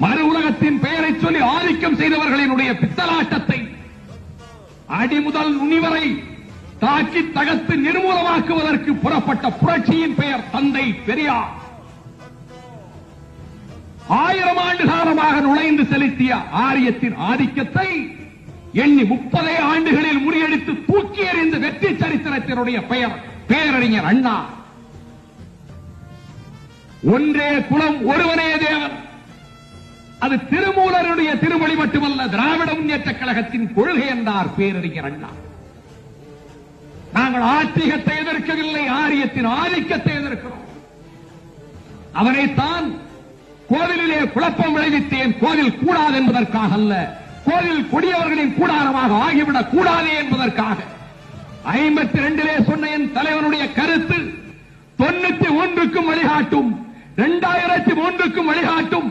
மறு உலகத்தின் பெயரை சொல்லி ஆதிக்கம் செய்தவர்களினுடைய பித்தலாட்டத்தை அடிமுதல் நுனிவரை தாக்கி தகர்த்து நிர்மூலமாக்குவதற்கு புறப்பட்ட புரட்சியின் பெயர் தந்தை பெரியார். 1000 ஆண்டு காலமாக நுழைந்து செலுத்திய ஆரியத்தின் ஆதிக்கத்தை எண்ணி 30 ஆண்டுகளில் முறியடித்து தூக்கி எறிந்த வெற்றி சரித்திரத்தினுடைய பெயர் பேரறிஞர் அண்ணா. ஒன்றே குலம் ஒருவனே தேவன், அது திருமூலருடைய திருமொழி மட்டுமல்ல, திராவிட முன்னேற்ற கழகத்தின் கொள்கை என்றார் பேரறிஞர் அண்ணா. நாங்கள் ஆத்திகத்தை எதிர்க்கவில்லை, ஆரியத்தின் ஆதிக்கத்தை எதிர்க்கிறோம். அவனைத்தான் கோவிலிலே குழப்பம் விளைவித்தேன், கோவில் கூடாது என்பதற்காக அல்ல, கோவில் கொடியவர்களின் கூடாரமாக ஆகிவிடக் கூடாது என்பதற்காக. 52 சொன்ன என் தலைவனுடைய கருத்து 91க்கும் வழிகாட்டும், 2003க்கும் வழிகாட்டும்.